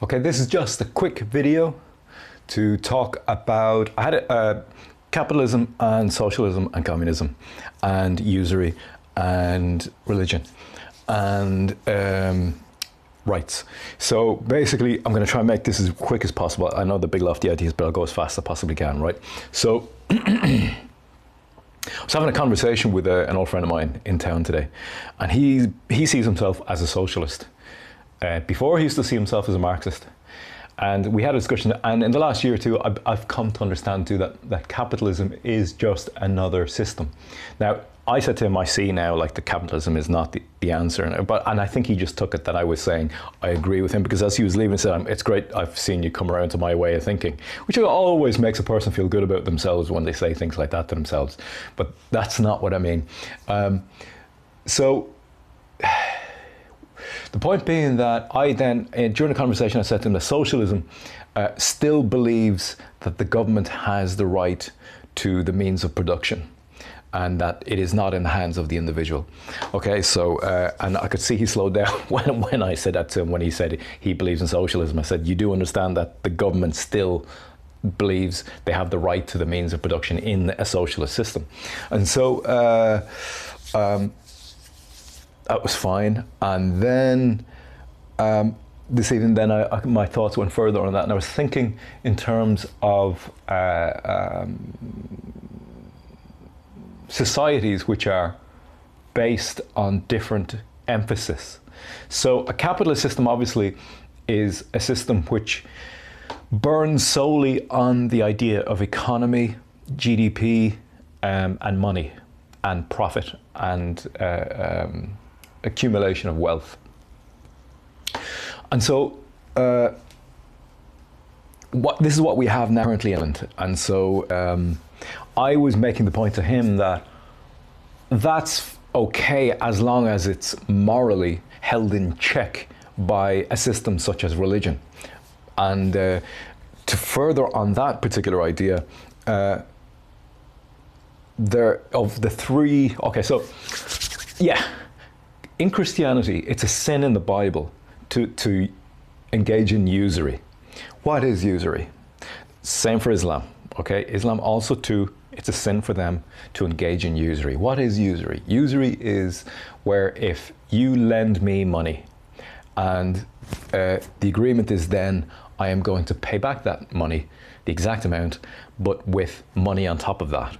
Okay, this is just a quick video to talk about, I had capitalism and socialism and communism and usury and religion and rights. So basically, I'm going to try and make this as quick as possible. I know the big lofty ideas, but I'll go as fast as I possibly can, right? So I was having a conversation with an old friend of mine in town today, and he sees himself as a socialist. Before, he used to see himself as a Marxist. And we had a discussion, and in the last year or two, I've come to understand too that capitalism is just another system. Now, I said to him, I see now like the capitalism is not the answer, and I think he just took it that I was saying I agree with him, because as he was leaving, he said, it's great, I've seen you come around to my way of thinking, which always makes a person feel good about themselves when they say things like that to themselves. But that's not what I mean. The point being that I then, during the conversation, I said to him that socialism still believes that the government has the right to the means of production, and that it is not in the hands of the individual. Okay, so, and I could see he slowed down when I said that to him, when he said he believes in socialism. I said, you do understand that the government still believes they have the right to the means of production in a socialist system. And so, that was fine. And then this evening, then my thoughts went further on that, and I was thinking in terms of societies which are based on different emphasis. So a capitalist system obviously is a system which burns solely on the idea of economy, GDP, and money, and profit, and accumulation of wealth. And so this is what we have now currently in Ireland. And so I was making the point to him that that's okay as long as it's morally held in check by a system such as religion. And to further on that particular idea, in Christianity, it's a sin in the Bible to engage in usury. What is usury? Same for Islam, okay? Islam also too, it's a sin for them to engage in usury. What is usury? Usury is where if you lend me money and the agreement is then I am going to pay back that money, the exact amount, but with money on top of that.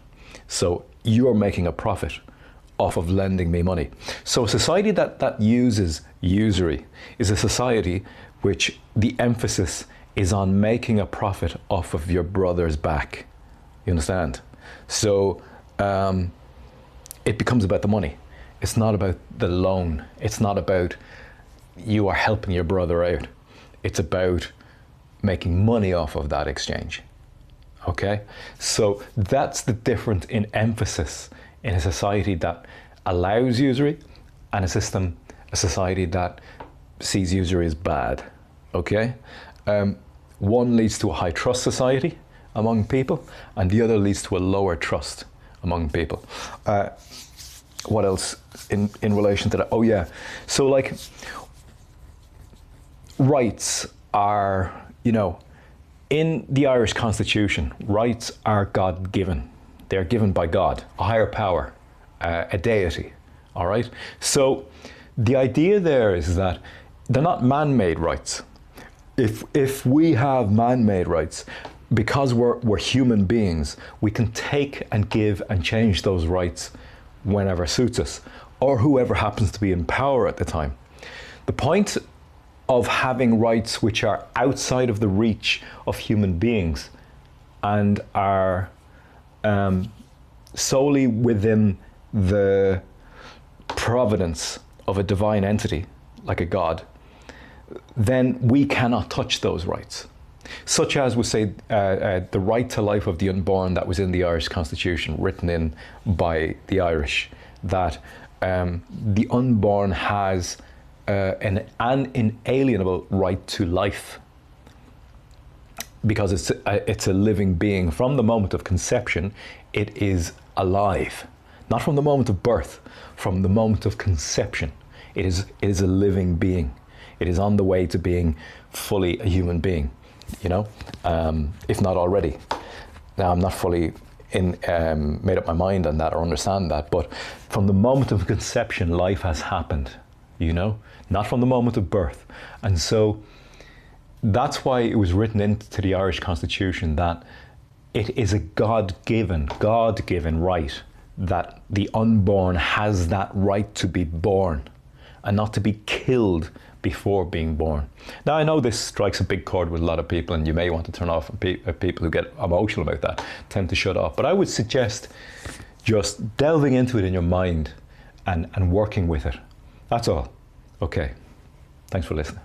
So you're making a profit off of lending me money. So a society that uses usury is a society which the emphasis is on making a profit off of your brother's back. You understand? So it becomes about the money. It's not about the loan. It's not about you are helping your brother out. It's about making money off of that exchange. Okay? So that's the difference in emphasis in a society that allows usury and a society that sees usury as bad. Okay? One leads to a high trust society among people, and the other leads to a lower trust among people. What else in relation to that? Oh yeah, so like rights are, in the Irish Constitution, rights are God-given. They're given by God, a higher power, a deity, all right? So the idea there is that they're not man-made rights. If we have man-made rights, because we're human beings, we can take and give and change those rights whenever suits us, or whoever happens to be in power at the time. The point of having rights which are outside of the reach of human beings and are solely within the providence of a divine entity, like a god, then we cannot touch those rights. Such as, we say, the right to life of the unborn that was in the Irish Constitution, written in by the Irish, that the unborn has an inalienable right to life, because it's a living being. From the moment of conception, it is alive. Not from the moment of birth, from the moment of conception. It is a living being. It is on the way to being fully a human being, you know, if not already. Now, I'm not fully made up my mind on that or understand that, but from the moment of conception, life has happened, you know, not from the moment of birth. And so that's why it was written into the Irish Constitution that it is a God-given right that the unborn has that right to be born and not to be killed before being born. Now, I know this strikes a big chord with a lot of people, and you may want to turn off, and people who get emotional about that tend to shut off. But I would suggest just delving into it in your mind and working with it. That's all. Okay. Thanks for listening.